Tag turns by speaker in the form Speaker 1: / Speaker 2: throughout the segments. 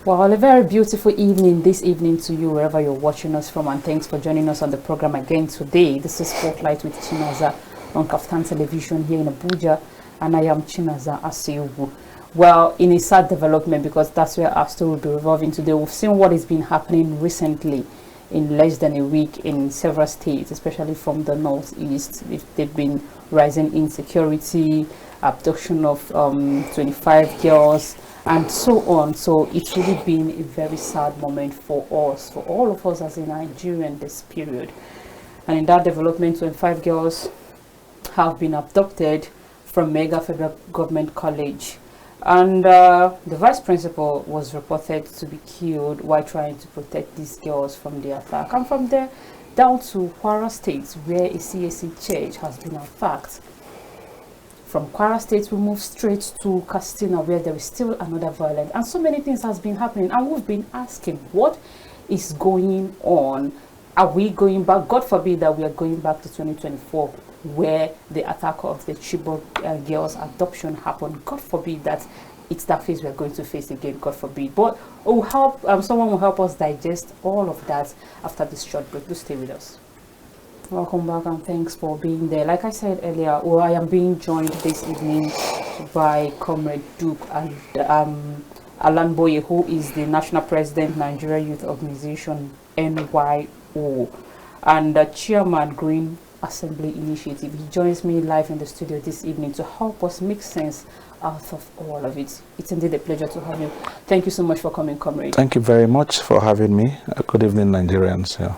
Speaker 1: Well, a very beautiful evening this evening to you, wherever you're watching us from, and thanks for joining us on the program again today. This is Spotlight with Chinaza on Kaftan Television here in Abuja, and I am Chinaza Asiugu. Well, in a sad development, because that's where our story will be revolving today, we've seen what has been happening recently in less than a week in several states, especially from the northeast. They've been rising insecurity, abduction of 25 girls, and so on. So it's really been a very sad moment for us, for all of us as a Nigerian this period. And in that development, 25 girls have been abducted from Mega Federal Government College. And the vice principal was reported to be killed while trying to protect these girls from the attack. And from there down to KWARA State, where a CAC church has been attacked. From KWARA State, we move straight to Katsina, where there is still another violence. And so many things has been happening. And we've been asking, what is going on? Are we going back? God forbid that we are going back to 2024, where the attack of the Chibok girls' adoption happened. God forbid that it's that phase we're going to face again, God forbid. But we'll help, someone will help us digest all of that after this short break. Do stay with us. Welcome back, and thanks for being there. Like I said earlier, well, I am being joined this evening by Comrade Duke and Alan Boye, who is the National President, Nigeria Youth Organization, NYO, and Chairman Green Assembly Initiative. He joins me live in the studio this evening to help us make sense out of all of it. It's indeed a pleasure to have you. Thank you so much for coming, Comrade.
Speaker 2: Thank you very much for having me. Good evening, Nigerians. Yeah.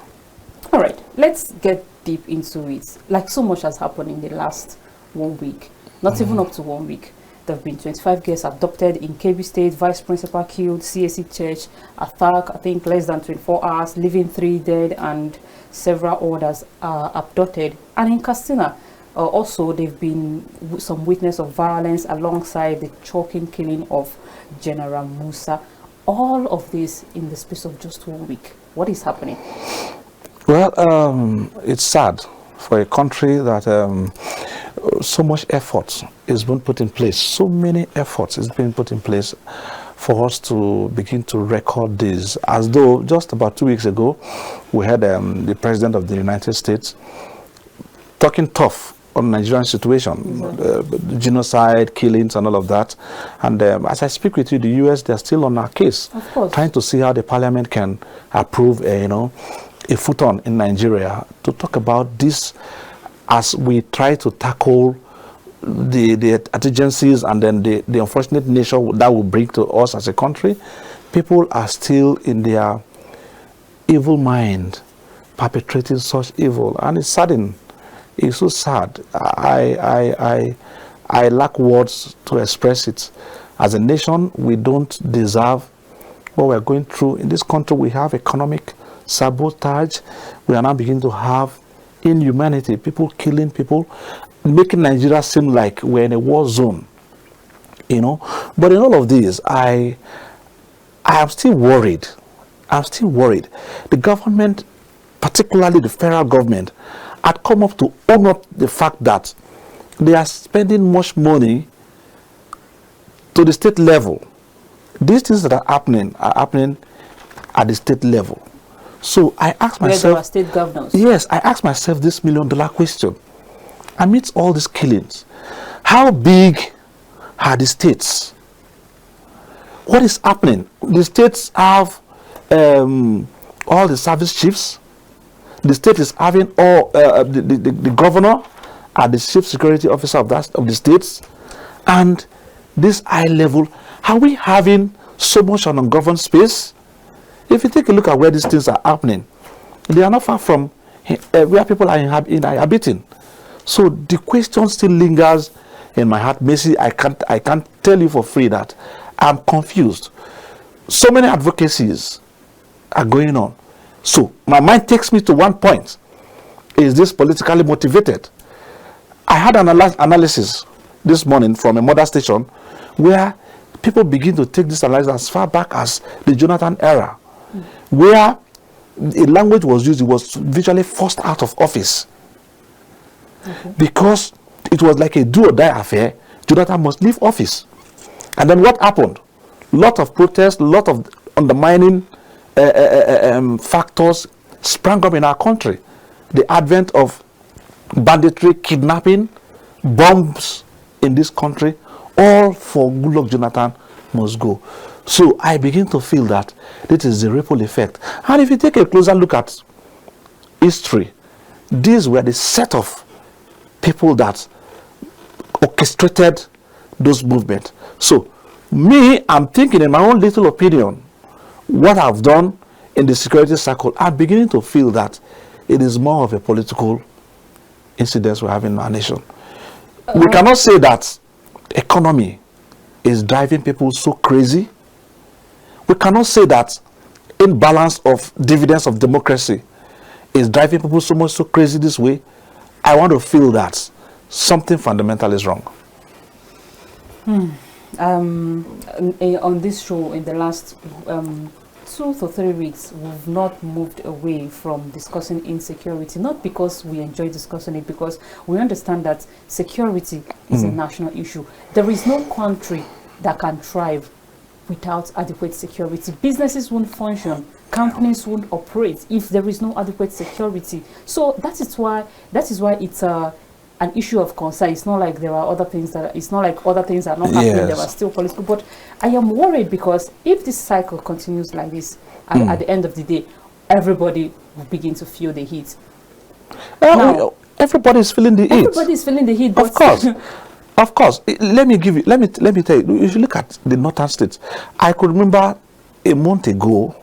Speaker 1: All right, let's get deep into it. Like, so much has happened in the last 1 week, not even up to 1 week. There have been 25 girls adopted in KB State, vice principal killed, CAC church attack, I think less than 24 hours, leaving 3 dead, and several others are abducted. And in Katsina, also they've been some witness of violence alongside the choking killing of General Musa. All of this in the space of just 1 week. What is happening?
Speaker 2: Well, it's sad for a country that so much effort is being put in place. So many efforts is being put in place for us to begin to record this, as though just about 2 weeks ago we had the President of the United States talking tough on Nigerian situation, genocide, killings, and all of that. And as I speak with you, the U.S., they're still on our case,
Speaker 1: of course, trying
Speaker 2: to see how the Parliament can approve, a foot-on in Nigeria to talk about this as we try to tackle the agencies and then the unfortunate nature that will bring to us as a country. People are still in their evil mind perpetrating such evil, and it's saddening. It's so sad. I lack words to express it. As a nation, we don't deserve what we're going through. In this country, we have economic sabotage. We are now beginning to have inhumanity, people killing people, making Nigeria seem like we're in a war zone, But in all of this, I am still worried. I'm still worried. The government, particularly the federal government, had come up to own up the fact that they are spending much money to the state level. These things that are happening at the state level. So I asked myself,
Speaker 1: state governors.
Speaker 2: Yes, I asked myself this $1 million question. Amidst all these killings, how big are the states? What is happening? The states have all the service chiefs. The state is having all the governor and the chief security officer of the states, and this high level. Are we having so much an ungoverned space? If you take a look at where these things are happening, they are not far from where people are inhabiting. So the question still lingers in my heart. Messi, I can't tell you for free that I'm confused. So many advocacies are going on. So my mind takes me to one point. Is this politically motivated? I had an analysis this morning from a mother station where people begin to take this analysis as far back as the Jonathan era, where a language was used, it was visually forced out of office. Because it was like a do or die affair. Jonathan must leave office. And then what happened? Lot of protests, lot of undermining factors sprang up in our country. The advent of banditry, kidnapping, bombs in this country, all for Goodluck Jonathan must go. So I begin to feel that this is the ripple effect. And if you take a closer look at history, these were the set of people that orchestrated those movements. So me, I'm thinking in my own little opinion, what I've done in the security circle, I'm beginning to feel that it is more of a political incident we're having in our nation. We cannot say that economy is driving people so crazy. We cannot say that imbalance of dividends of democracy is driving people so crazy this way. I want to feel that something fundamental is wrong.
Speaker 1: On this show, in the last 2 to 3 weeks, we've not moved away from discussing insecurity, not because we enjoy discussing it, because we understand that security is a national issue. There is no country that can thrive without adequate security. Businesses won't function, companies won't operate if there is no adequate security. So that is why it's an issue of concern. It's not like there are other things that it's not like other things are not happening. There are still political, but I am worried because if this cycle continues like this, at the end of the day, everybody will begin to feel the heat. Now,
Speaker 2: everybody is feeling the heat.
Speaker 1: Everybody is feeling the heat.
Speaker 2: Of course. Of course. Let me tell you, if you look at the northern states, I could remember a month ago,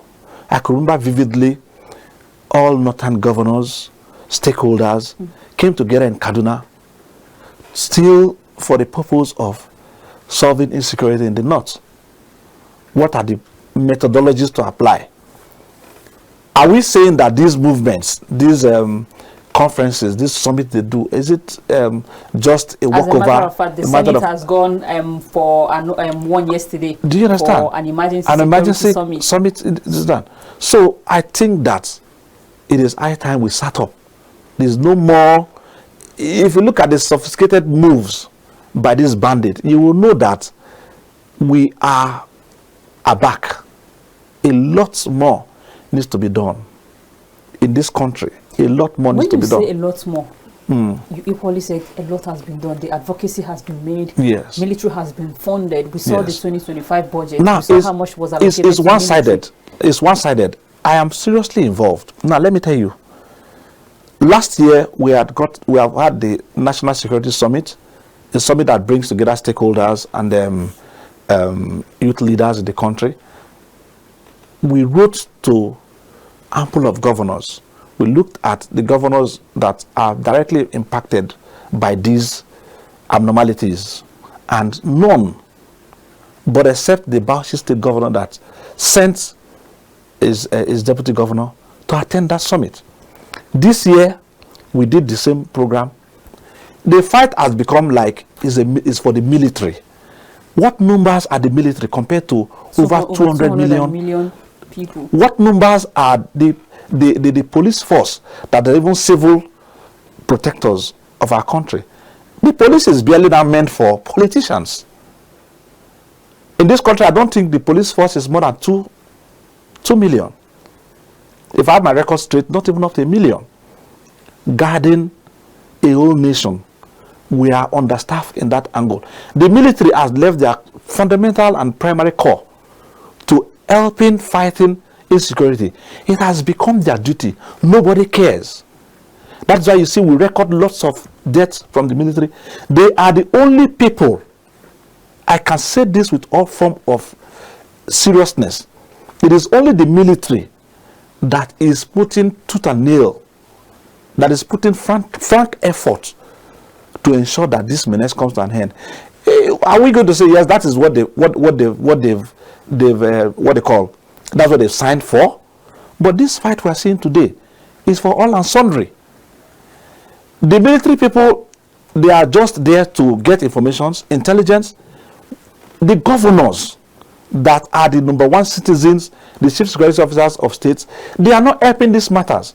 Speaker 2: I could remember vividly all northern governors, stakeholders came together in Kaduna, still for the purpose of solving insecurity in the north. What are the methodologies to apply? Are we saying that these movements, these conferences, this summit they do, is it just a walkover?
Speaker 1: As a matter of fact, the Senate has gone for one yesterday.
Speaker 2: Do you understand?
Speaker 1: For an emergency
Speaker 2: summit is done. So I think that it is high time we sat up. There's no more. If you look at the sophisticated moves by this bandit, you will know that we are aback. A lot more needs to be done in this country. A lot more needs to be done.
Speaker 1: When you say a lot more, you equally said a lot has been done. The advocacy has been made.
Speaker 2: Yes.
Speaker 1: Military has been funded. We saw the 2025 budget.
Speaker 2: Now,
Speaker 1: we saw how much was allocated.
Speaker 2: It's one-sided. It's one-sided. I am seriously involved. Now, let me tell you. Last year, we have had the National Security Summit, a summit that brings together stakeholders and youth leaders in the country. We wrote to ample of governors. We looked at the governors that are directly impacted by these abnormalities, and none, but except the Bauchi State governor that sent his deputy governor to attend that summit. This year, we did the same program. The fight has become like is for the military. What numbers are the military compared to over 200 million
Speaker 1: people? What
Speaker 2: numbers are the police force that are even civil protectors of our country? The police is barely now meant for politicians. In this country, I don't think the police force is more than 2 million. If I have my record straight, not even up to 1 million. Guarding a whole nation, we are understaffed in that angle. The military has left their fundamental and primary core to helping fighting insecurity. It has become their duty. Nobody cares. That's why you see we record lots of deaths from the military. They are the only people, I can say this with all form of seriousness, it is only the military that is putting tooth and nail, that is putting frank effort to ensure that this menace comes to an end. Are we going to say yes? That is what they call, that's what they've signed for. But this fight we are seeing today is for all and sundry. The military people, they are just there to get information, intelligence. The governors that are the #1 citizens, the chief security officers of states, they are not helping these matters.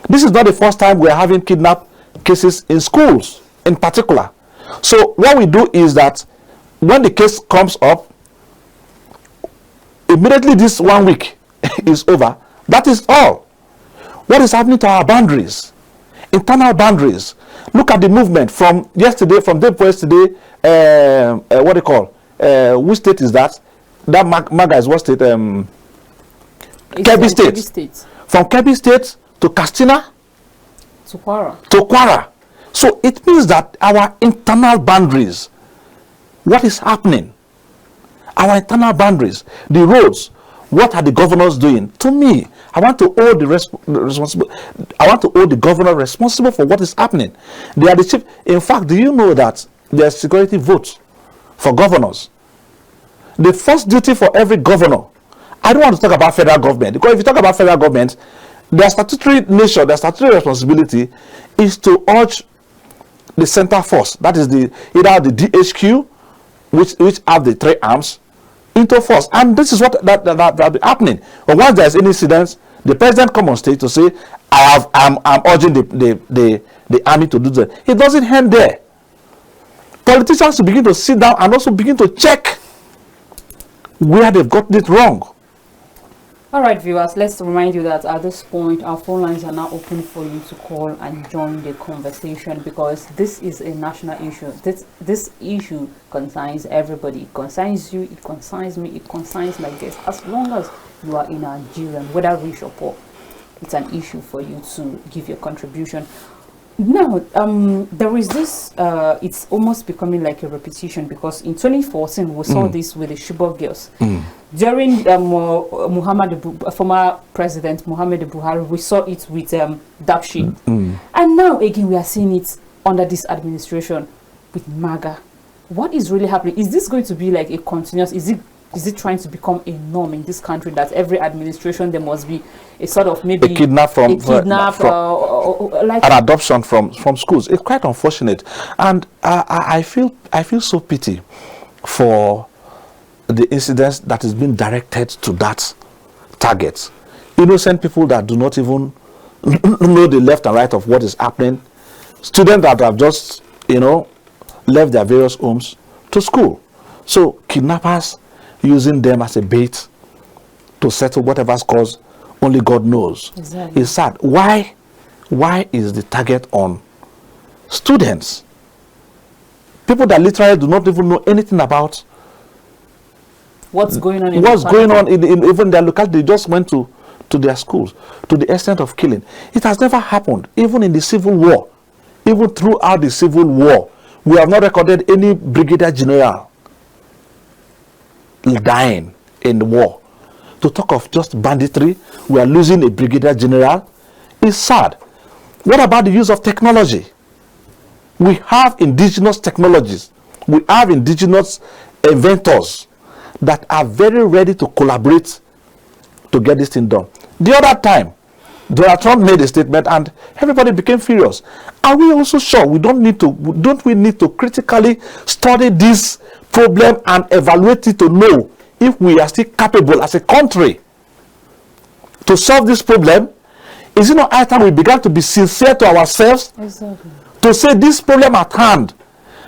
Speaker 2: This is not the first time we are having kidnap cases in schools in particular. So what we do is that when the case comes up, Immediately this 1 week is over, that is all. What is happening to our boundaries? Internal boundaries. Look at the movement from yesterday, from day before yesterday. What do you call? Which state is that? That Maga is what state? Kebbi State.
Speaker 1: Kebbi State.
Speaker 2: From Kebbi State to Katsina
Speaker 1: To KWARA.
Speaker 2: to KWARA. So it means that our internal boundaries, what is happening? Our internal boundaries, the roads, what are the governors doing? To me, I want to hold the responsible. I want to hold the governor responsible for what is happening. They are the chief. In fact, do you know that there are security votes for governors? The first duty for every governor. I don't want to talk about federal government, because if you talk about federal government, their statutory nature, their statutory responsibility is to urge the center force, that is either the DHQ, which have the 3 arms, into force. And this is what that be happening. But once there is any incident, the president come on stage to say, I'm urging the army to do that. It doesn't end there. Politicians to begin to sit down and also begin to check where they've gotten it wrong.
Speaker 1: All right, viewers, let's remind you that at this point, our phone lines are now open for you to call and join the conversation, because this is a national issue. This issue concerns everybody. It concerns you, it concerns me, it concerns my guests. As long as you are in Nigeria, whether rich or poor, it's an issue for you to give your contribution. Now, there is this, it's almost becoming like a repetition, because in 2014, we saw this with the Chibok girls. During former President Muhammad Buhari, we saw it with Dapshi. And now, again, we are seeing it under this administration with MAGA. What is really happening? Is this going to be like a continuous, is it trying to become a norm in this country that every administration there must be a sort of maybe
Speaker 2: a kidnap from
Speaker 1: like
Speaker 2: an adoption from schools? It's quite unfortunate, and I feel so pity for the incidents that is being directed to that target. Innocent people that do not even know the left and right of what is happening. Students that have just left their various homes to school. So kidnappers using them as a bait to settle whatever scores only God knows.
Speaker 1: Exactly.
Speaker 2: It's sad. Why is the target on students? People that literally do not even know anything about
Speaker 1: what's going on in
Speaker 2: even their locality. They just went to their schools to the extent of killing. It has never happened, even in the Civil War. Even throughout the Civil War, we have not recorded any brigadier general dying in the war. To talk of just banditry, we are losing a brigadier general. It's sad. What about the use of technology? We have indigenous technologies. We have indigenous inventors that are very ready to collaborate to get this thing done. The other time, Donald Trump made a statement and everybody became furious. Are we also sure don't we need to critically study this problem and evaluate it to know if we are still capable as a country to solve this problem? Is it not high time we began to be sincere to ourselves?
Speaker 1: Exactly.
Speaker 2: To say this problem at hand,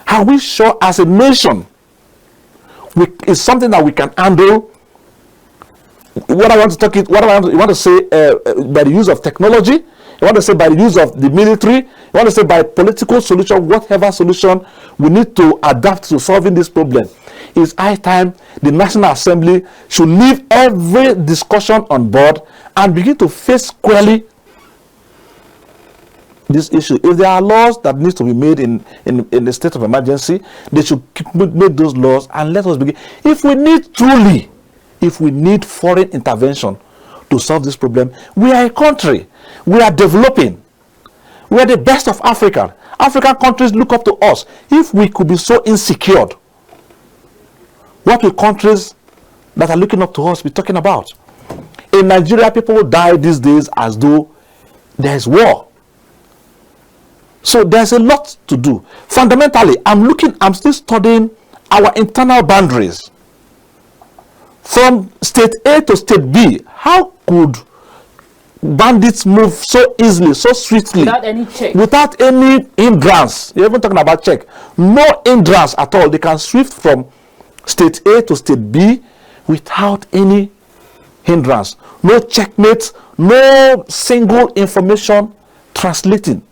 Speaker 2: are we sure as a nation it's something that we can handle? What I want to say by the use of technology, you want to say by the use of the military, you want to say by political solution, whatever solution we need to adapt to solving this problem. It's high time the National Assembly should leave every discussion on board and begin to face squarely this issue. If there are laws that need to be made in the state of emergency, they should make those laws and let us begin. If we need foreign intervention to solve this problem, we are a country. We are developing. We are the best of Africa. African countries look up to us. If we could be so insecure, what will countries that are looking up to us be talking about? In Nigeria, people die these days as though there is war. So there's a lot to do. Fundamentally, I'm still studying our internal boundaries. From state A to state B, how could bandits move so easily, so swiftly,
Speaker 1: without any check,
Speaker 2: without any hindrance? You're even talking about check. No hindrance at all. They can swift from state A to state B without any hindrance, no checkmate, no single information translating.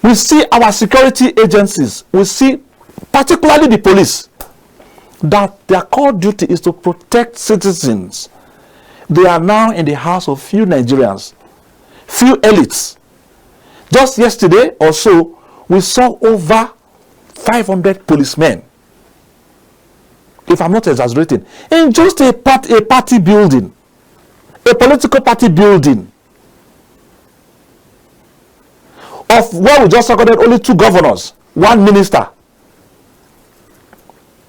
Speaker 2: We see our security agencies, we see particularly the police, that their core duty is to protect citizens. They are now in the hands of few Nigerians, few elites. Just yesterday or so, we saw over 500 policemen, if I'm not exaggerating, in just a party building, a political party building, of where we just recorded only 2 governors, 1 minister.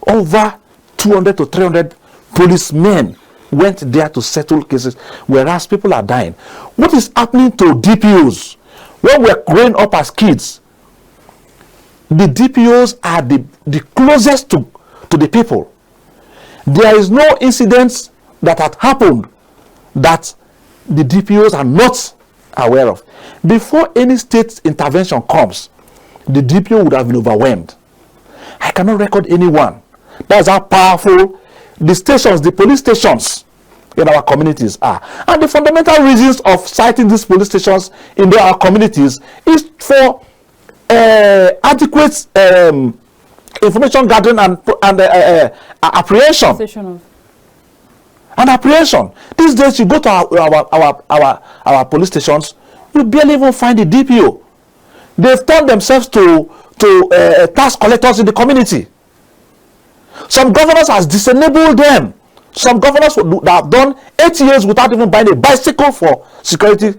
Speaker 2: Over 200 to 300 policemen went there to settle cases, whereas people are dying. What is happening to DPOs? When we are growing up as kids, the DPOs are the closest to the people. There is no incidents that had happened that the DPOs are not aware of. Before any state intervention comes, the DPO would have been overwhelmed. I cannot record anyone. That's how powerful the stations, the police stations in our communities are. And the fundamental reasons of citing these police stations in our communities is for adequate information gathering and apprehension. And apprehension. These days, you go to our police stations, you barely even find the DPO. They've turned themselves to tax collectors in the community. Some governors has disenabled them. Some governors that have done 8 years without even buying a bicycle for security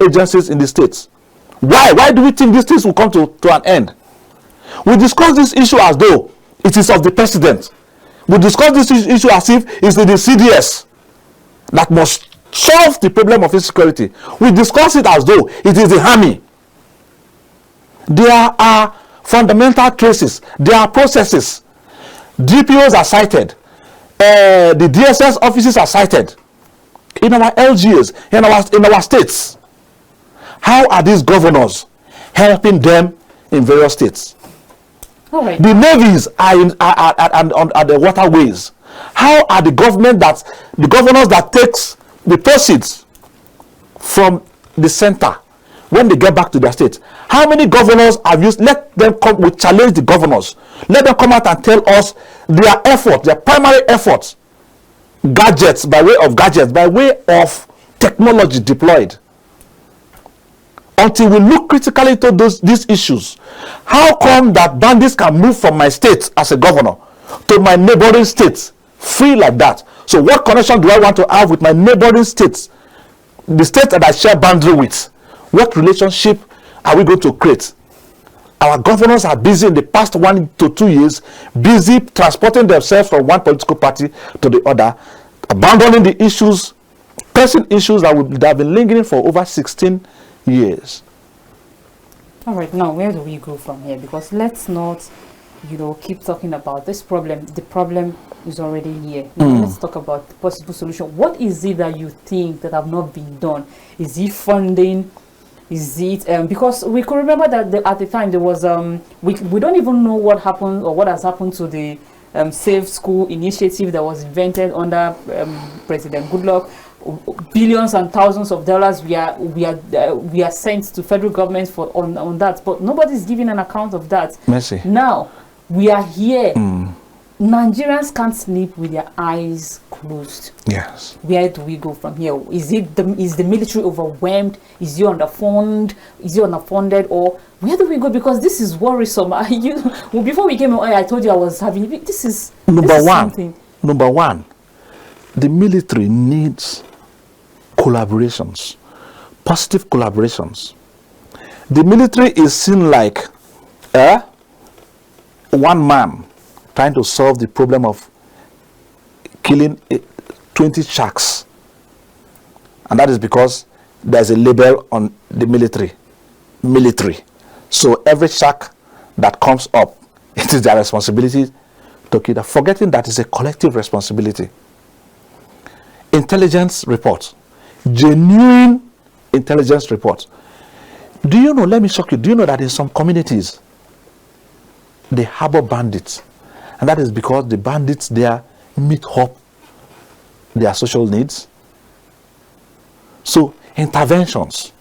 Speaker 2: agencies in the states. Why? Why do we think these things will come to an end? We discuss this issue as though it is of the president. We discuss this issue as if it's the CDS that must solve the problem of insecurity. We discuss it as though it is the army. There are fundamental traces. There are processes. DPOs are cited. The DSS offices are cited in our LGAs, in our states. How are these governors helping them in various states?
Speaker 1: Right.
Speaker 2: The navies are on the waterways. How are the governors that takes the proceeds from the center when they get back to their state? How many governors have used? Let them come. We challenge the governors. Let them come out and tell us their effort, their primary efforts, gadgets, by way of technology deployed. Until we look critically into these issues, how come that bandits can move from my state as a governor to my neighboring states free like that? So what connection do I want to have with my neighboring states, the state that I share boundary with? What relationship are we going to create? Our governors are busy in the past 1 to 2 years, busy transporting themselves from one political party to the other, abandoning the issues, pressing issues that have been lingering for over 16 years.
Speaker 1: All right, now where do we go from here? Because let's not, keep talking about this problem. The problem is already here. Now let's talk about the possible solution. What is it that you think that have not been done? Is it funding? Is it because we could remember that at the time there was we don't even know what happened or what has happened to the Safe School initiative that was invented under President Goodluck. Billions and thousands of dollars we are sent to federal government on that, but nobody's giving an account of that.
Speaker 2: Mercy.
Speaker 1: Now we are here. Nigerians can't sleep with their eyes closed.
Speaker 2: Yes.
Speaker 1: Where do we go from here? Is the military overwhelmed? Is it underfunded? Is it underfunded? Or where do we go? Because this is worrisome. Before we came on, I told you I was having this is something.
Speaker 2: Number one, the military needs collaborations, positive collaborations. The military is seen like one man trying to solve the problem of killing 20 sharks, and that is because there's a label on the military. So every shark that comes up, it is their responsibility to kill them, forgetting that it's a collective responsibility. Intelligence reports, genuine intelligence reports. Do you know, let me shock you, do you know that in some communities they harbor bandits? And that is because the bandits there meet up their social needs. So interventions,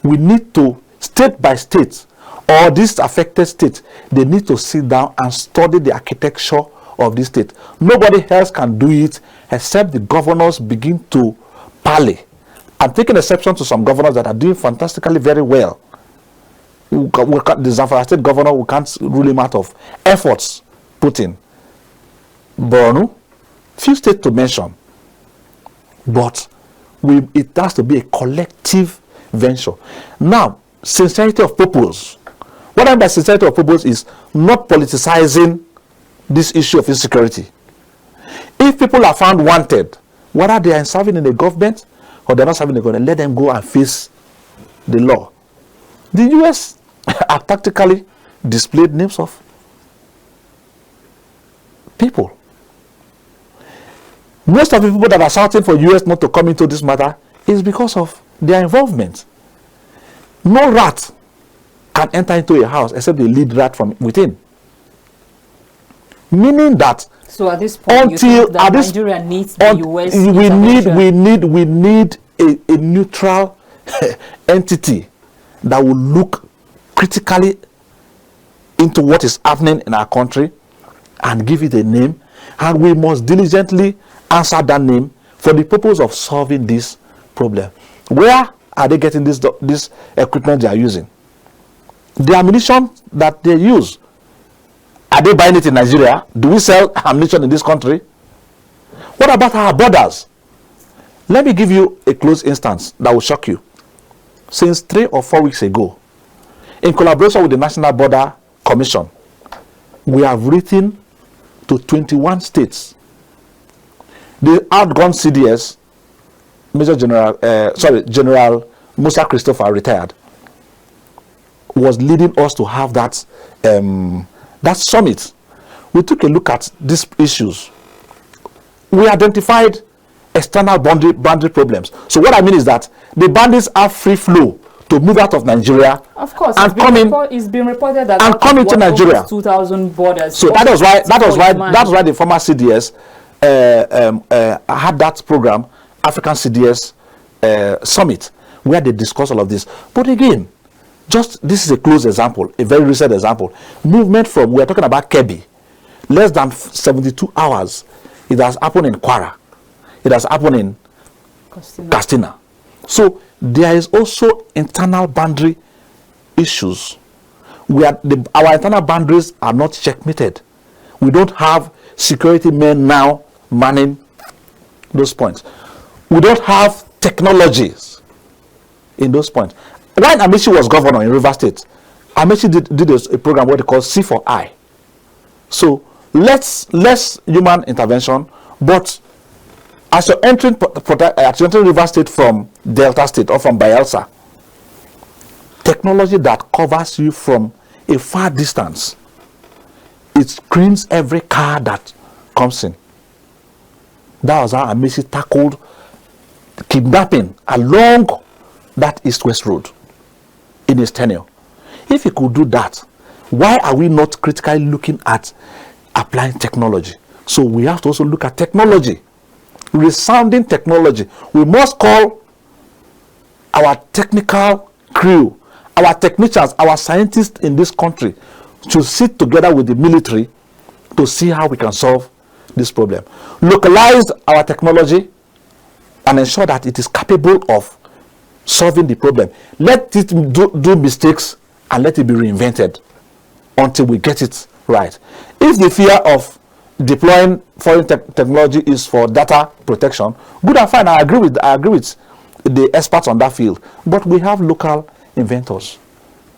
Speaker 2: we need to, state by state, or this affected state, they need to sit down and study the architecture of this state. Nobody else can do it except the governors begin to parley. I'm taking exception to some governors that are doing fantastically very well. The Zamfara state governor, we can't rule him out of efforts put in. Borno, few states to mention, but it has to be a collective venture. Now, sincerity of purpose. What I mean by sincerity of purpose is not politicizing this issue of insecurity. If people are found wanted, whether they are serving in the government or they're not serving in the government, let them go and face the law. The US have tactically displayed names of people. Most of the people that are shouting for US not to come into this matter is because of their involvement. No rat can enter into a house except the lead rat from within. Meaning that,
Speaker 1: so at this point, until Nigeria needs the US
Speaker 2: we need a neutral entity that will look critically into what is happening in our country and give it a name, and we must diligently answer that name for the purpose of solving this problem. Where are they getting this equipment they are using? The ammunition that they use, are they buying it in Nigeria? Do we sell ammunition in this country? What about our borders? Let me give you a close instance that will shock you. Since 3 or 4 weeks ago, in collaboration with the National Border Commission, we have written to 21 states. The outgone CDS, General Musa Christopher, retired, was leading us to have that summit. We took a look at these issues. We identified external boundary problems. So what I mean is that the bandits have free flow to move out of Nigeria.
Speaker 1: Of course,
Speaker 2: and
Speaker 1: it's been reported that
Speaker 2: and come into Nigeria.
Speaker 1: 2,000 borders.
Speaker 2: So that was why the former CDS had that program, African CDS Summit, where they discuss all of this. But again, this is a close example, a very recent example. Movement from, we are talking about Kebbi, less than 72 hours. It has happened in KWARA. It has happened in Castina. So there is also internal boundary issues where our internal boundaries are not checkmated. We don't have security men now manning those points. We don't have technologies in those points. When Amaechi was governor in Rivers State, Amaechi did a program what they call C for I. So less human intervention, but as you're entering Rivers State from Delta State or from Bayelsa, technology that covers you from a far distance, it screens every car that comes in. That was how Amaechi tackled kidnapping along that east-west road in his tenure. If he could do that, why are we not critically looking at applying technology? So we have to also look at technology, resounding technology. We must call our technical crew, our technicians, our scientists in this country to sit together with the military to see how we can solve this problem. Localize our technology and ensure that it is capable of solving the problem. Let it do mistakes and let it be reinvented until we get it right. If the fear of deploying foreign technology is for data protection, good and fine. I agree with the experts on that field. But we have local inventors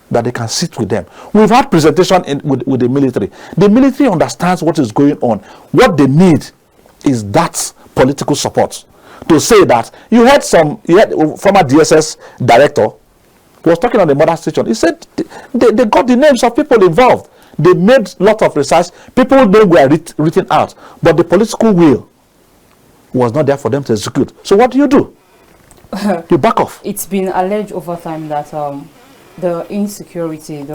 Speaker 2: that they can sit with them. We've had presentation with the military. The military understands what is going on. What they need is that political support to say that you had former DSS director was talking on the mother station. He said they got the names of people involved. They made a lot of research. People know were written out, but the political will was not there for them to execute. So what do? You back off.
Speaker 1: It's been alleged over time that the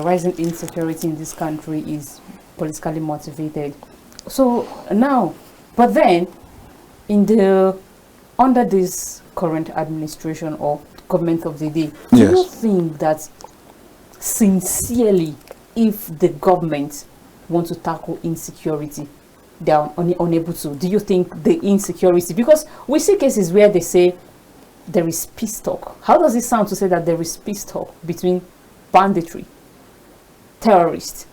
Speaker 1: rising insecurity in this country is politically motivated. So now, But then, under this current administration or government of the day, do you think that sincerely, if the government want to tackle insecurity, they are unable to? Do you think the insecurity, because we see cases where they say there is peace talk. How does it sound to say that there is peace talk between banditry, terrorists,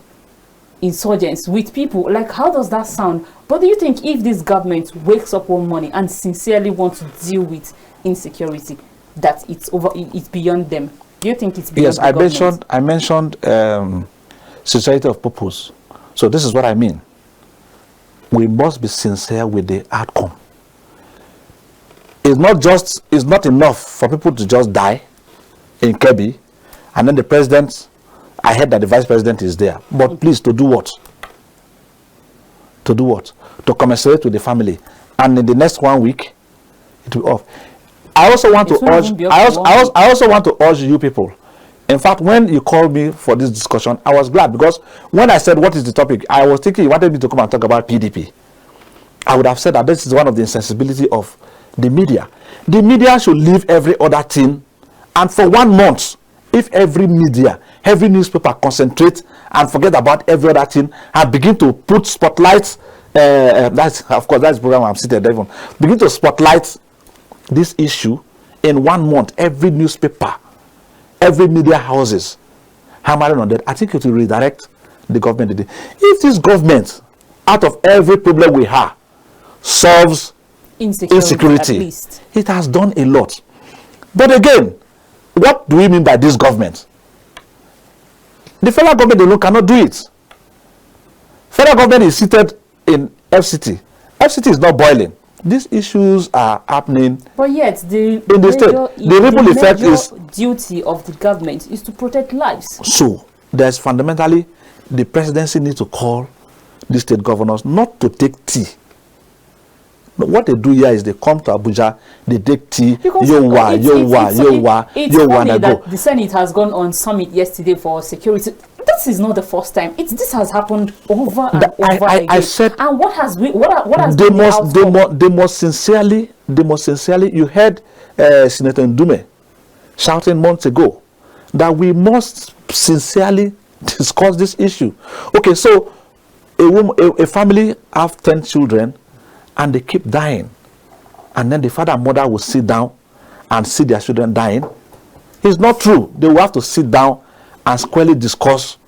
Speaker 1: insurgents, with people? Like, how does that sound? But do you think if this government wakes up one morning and sincerely wants to deal with insecurity, that it's beyond them? Do you think it's beyond the government?
Speaker 2: Yes, I mentioned sincerity of purpose. So this is what I mean. We must be sincere with the outcome. It's not enough for people to just die in Kebbi, and then the president, I heard that the vice president is there. But please, to do what? To do what? To commiserate with the family. And in the next 1 week, it will be off. I also want to urge you people. In fact, when you called me for this discussion, I was glad, because when I said what is the topic, I was thinking you wanted me to come and talk about PDP. I would have said that this is one of the insensibility of the media. The media should leave every other thing, and for 1 month, if every media, every newspaper concentrate and forget about every other thing and begin to put spotlights, that's of course that's the program I'm sitting there, even begin to spotlight this issue in 1 month, every newspaper, every media houses hammering on that, I think it will redirect the government. If this government, out of every problem we have, solves insecurity, it has done a lot. But again, what do we mean by this government? The federal government alone cannot do it. Federal government is seated in FCT. FCT is not boiling. These issues are happening.
Speaker 1: But yet, the
Speaker 2: ripple effect is
Speaker 1: duty of the government is to protect lives.
Speaker 2: So there's fundamentally the presidency needs to call the state governors not to take tea. But what they do here is they come to Abuja, they take tea,
Speaker 1: it's funny that the Senate has gone on summit yesterday for security. This is not the first time. This has happened over and over again.
Speaker 2: I said,
Speaker 1: and what has been the
Speaker 2: most sincerely, you heard Senator Ndume shouting months ago that we must sincerely discuss this issue. Okay, so a family have 10 children and they keep dying, and then the father and mother will sit down and see their children dying. It's not true. They will have to sit down and squarely discuss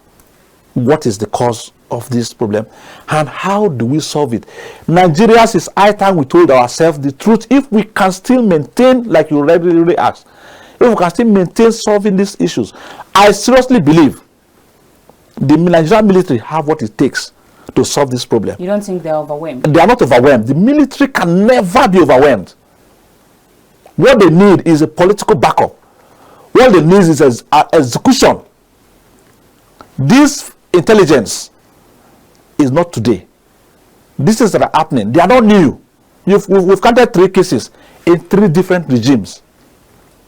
Speaker 2: what is the cause of this problem and how do we solve it. Nigerians, is high time we told ourselves the truth. If we can still maintain, like you really asked, if we can still maintain solving these issues, I seriously believe the Nigerian military have what it takes to solve this problem. You
Speaker 1: don't think they're overwhelmed? They
Speaker 2: are not overwhelmed. The military can never be overwhelmed. What they need is a political backup. What they need is execution. This intelligence is not today. These things that are happening, they are not new. We've counted 3 cases in 3 different regimes.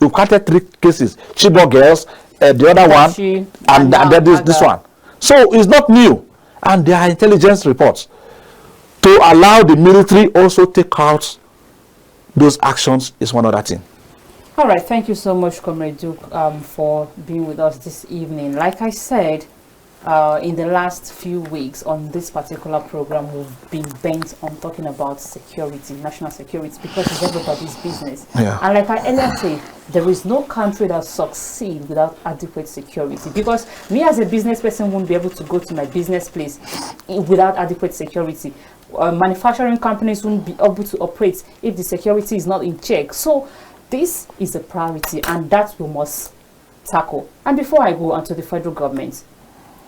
Speaker 2: We've counted 3 cases. Chibok girls, the other one, and then this one. So it's not new. And there are intelligence reports to allow the military also take out those actions is one other thing.
Speaker 1: All right, thank you so much, Comrade Duke, for being with us this evening. Like I said, in the last few weeks on this particular program, we've been bent on talking about security, national security, because it's everybody's business.
Speaker 2: Yeah.
Speaker 1: And like I earlier said, there is no country that succeeds without adequate security. Because me as a business person won't be able to go to my business place without adequate security. Manufacturing companies won't be able to operate if the security is not in check. So this is a priority, and that we must tackle. And before I go on to the federal government,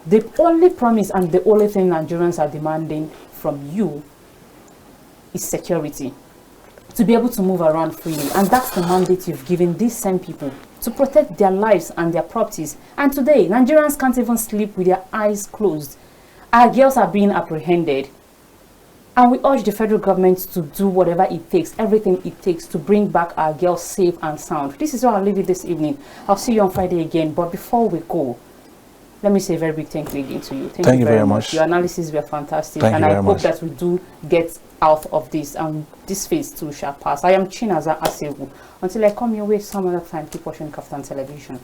Speaker 1: the only promise and the only thing Nigerians are demanding from you is security, to be able to move around freely. And that's the mandate you've given these same people, to protect their lives and their properties. And today, Nigerians can't even sleep with their eyes closed. Our girls are being apprehended. And we urge the federal government to do whatever it takes, everything it takes, to bring back our girls safe and sound. This is where I'll leave you this evening. I'll see you on Friday again. But before we go, let me say a very big thank you again to you.
Speaker 2: Thank you very much.
Speaker 1: Your analysis were fantastic,
Speaker 2: Thank
Speaker 1: and
Speaker 2: you
Speaker 1: I
Speaker 2: very
Speaker 1: hope
Speaker 2: much.
Speaker 1: that we do get out of this, and this phase too shall pass. I am Chinaza Asewu. Until I come your way some other time, keep watching Kaftan Television.